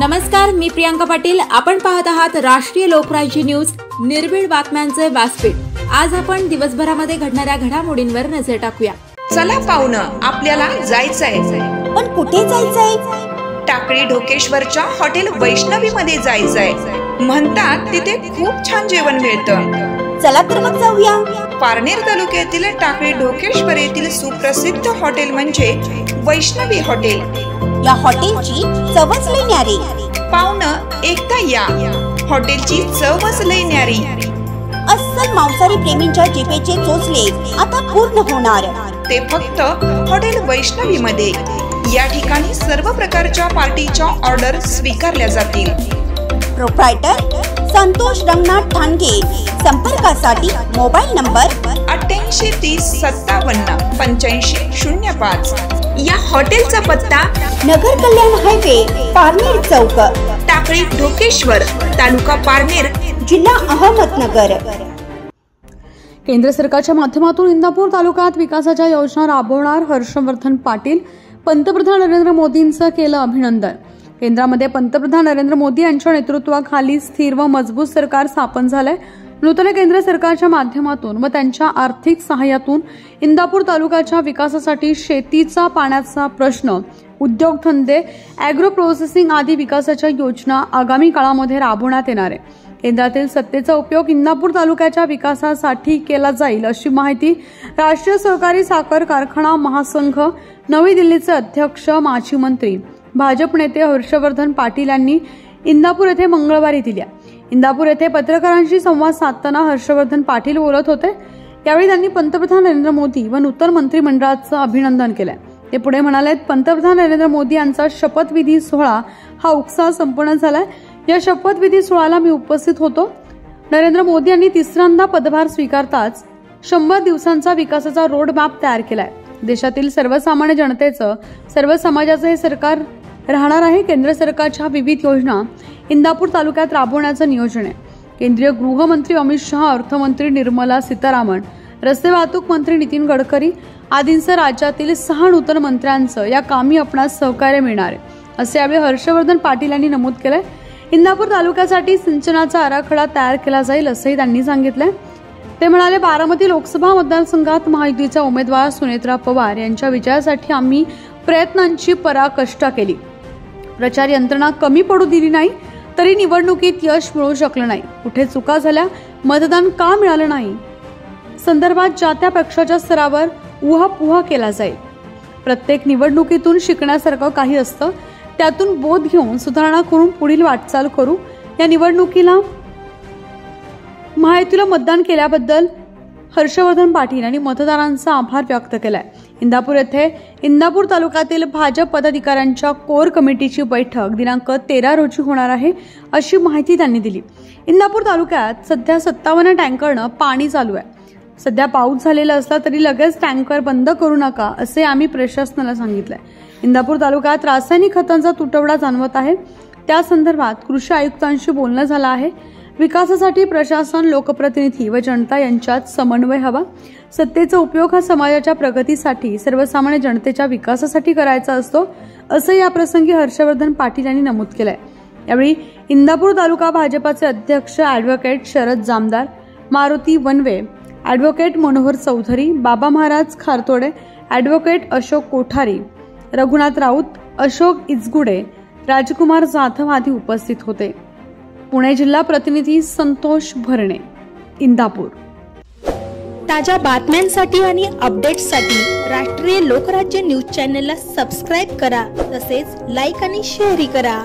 नमस्कार, मी प्रियांका पाटील. आपण पाहत आहात राष्ट्रीय लोकराज्य न्यूज, निर्भीड बातम्यांचे व्यासपीठ. आज आपण दिवसभरामध्ये घडणाऱ्या घडामोडींवर नजर टाकूया. चला पाहुणं, आपल्याला जायचंय. पण कुठे जायचंय? टाकळी ढोकेश्वरच्या हॉटेल वैष्णवी मध्ये जायचंय. म्हणतात तिथे खूप छान जेवण मिळतं. चला तर मग जाऊया. पारनेर तालुक्यातील टाकळी ढोकेश्वर येथील सुप्रसिद्ध हॉटेल म्हणजे वैष्णवी हॉटेल. या हॉटेलची चवच लई न्यारी. पाहुणं, एकदा या. हॉटेलची चवच लई न्यारी. अस्सल मांसाहारी प्रेमींच्या जिभेचे चोचले आता पूर्ण होणार. ते फक्त हॉटेल वैष्णवी मध्ये. या ठिकाणी सर्व प्रकारच्या पार्टीच्या ऑर्डर स्वीकारल्या जातील. प्रोप्रायटर संतोष रंगनाथ ठाणगे. संपर्कासाठी मोबाईल नंबर 8830578505. या हॉटेलचा पत्ता नगर कल्याण हायवे, पारनेर चौक, टाकळी ढोकेश्वर, तालुका पारनेर, जिल्हा अहमदनगर. केंद्र सरकारच्या माध्यमातून इंदापूर तालुक्यात विकासाच्या योजना राबवणार हर्षवर्धन पाटील. पंतप्रधान नरेंद्र मोदींचं केलं अभिनंदन. केंद्रामध्ये पंतप्रधान नरेंद्र मोदी यांच्या नेतृत्वाखाली स्थिर व मजबूत सरकार स्थापन झालंय. नूतन केंद्र सरकारच्या माध्यमातून व त्यांच्या आर्थिक सहाय्यातून इंदापूर तालुक्याच्या विकासासाठी शेतीचा पाण्याचा प्रश्न, उद्योगधंदे, अॅग्रो प्रोसेसिंग आदी विकासाच्या योजना आगामी काळामध्ये राबवण्यात येणार आहे. केंद्रातील सत्तेचा उपयोग इंदापूर तालुक्याच्या विकासासाठी केला जाईल, अशी माहिती राष्ट्रीय सहकारी साखर कारखाना महासंघ नवी दिल्लीचे अध्यक्ष, माजी मंत्री, भाजप नेते हर्षवर्धन पाटील यांनी इंदापूर येथे मंगळवारी दिली. इंदापूर येथे पत्रकारांशी संवाद साधताना हर्षवर्धन पाटील बोलत होते. यावेळी त्यांनी पंतप्रधान नरेंद्र मोदी व नूतन मंत्रिमंडळाचं अभिनंदन केलंय. ते पुढे म्हणाले, पंतप्रधान नरेंद्र मोदी यांचा शपथविधी सोहळा हा उत्साह संपन्न झालाय. या शपथविधी सोहळ्याला मी उपस्थित होतो. नरेंद्र मोदी यांनी तिसऱ्यांदा पदभार स्वीकारताच 100 दिवसांचा विकासाचा रोड मॅप तयार केलाय. देशातील सर्वसामान्य जनतेचं, सर्व समाजाचं हे सरकार राहणार आहे. केंद्र सरकारच्या विविध योजना इंदापूर तालुक्यात राबवण्याचं नियोजन आहे. केंद्रीय गृहमंत्री अमित शहा, अर्थमंत्री निर्मला सीतारामन, रस्ते वाहतूक मंत्री नितीन गडकरी आदींसह राज्यातील 6 नूतन मंत्र्यांचं या कामी आपणास सहकार्य मिळणार आहे, असे यावेळी हर्षवर्धन पाटील यांनी नमूद केलंय. इंदापूर तालुक्यासाठी सिंचनाचा आराखडा तयार केला जाईल, असंही त्यांनी सांगितलंय. ते म्हणाले, बारामती लोकसभा मतदारसंघात महायुतीच्या उमेदवार सुनेत्रा पवार यांच्या विजयासाठी आम्ही प्रयत्नांची पराकाष्ठा केली. प्रचार यंत्रणा कमी पडू दिली नाही, तरी निवडणुकीत यश मिळू शकलं नाही. कुठे चुका झाल्या, मतदान का मिळालं नाही संदर्भात ज्या त्या पक्षाच्या स्तरावर उहापोह केला जाईल. प्रत्येक निवडणुकीतून शिकण्यासारखं काही असतं. त्यातून बोध घेऊन सुधारणा करून पुढील वाटचाल करू. या निवडणुकीला महायुतीला मतदान केल्याबद्दल हर्षवर्धन पाटील यांनी मतदारांचा आभार व्यक्त केलाय. इंदापूर येथे इंदापूर तालुक्यातील भाजप पदाधिकाऱ्यांच्या कोर कमिटीची बैठक दिनांक 13 रोजी होणार आहे, अशी माहिती त्यांनी दिली. इंदापूर तालुक्यात सध्या 57 टँकरनं पाणी चालू आहे. सध्या पाऊस झालेला असला तरी लगेच टँकर बंद करू नका, असे आम्ही प्रशासनाला सांगितलंय. इंदापूर तालुक्यात रासायनिक खतांचा तुटवडा जाणवत आहे. त्या संदर्भात कृषी आयुक्तांशी बोलणं झालं आहे. विकासासाठी प्रशासन, लोकप्रतिनिधी व जनता यांच्यात समन्वय हवा. सत्तेचा उपयोग हा समाजाच्या प्रगतीसाठी, सर्वसामान्य जनतेच्या विकासासाठी करायचा असतो, असं या प्रसंगी हर्षवर्धन पाटील यांनी नमूद केलंय. यावेळी इंदापूर तालुका भाजपाचे अध्यक्ष advocate Sharad Jamdar, Maruti Wanve, advocate Manohar Chaudhari, Baba Maharaj Khartode, advocate Ashok Kothari, Raghunath Raut, Ashok Ijgude, Rajkumar Jadhav आदी उपस्थित होते. पुणे जिल्हा प्रतिनिधी संतोष भरणे, इंदापूर. ताज्या बातम्यांसाठी आणि अपडेट्ससाठी राष्ट्रीय लोकराज्य न्यूज चॅनलला सबस्क्राईब करा. तसेच लाईक आणि शेअरही करा.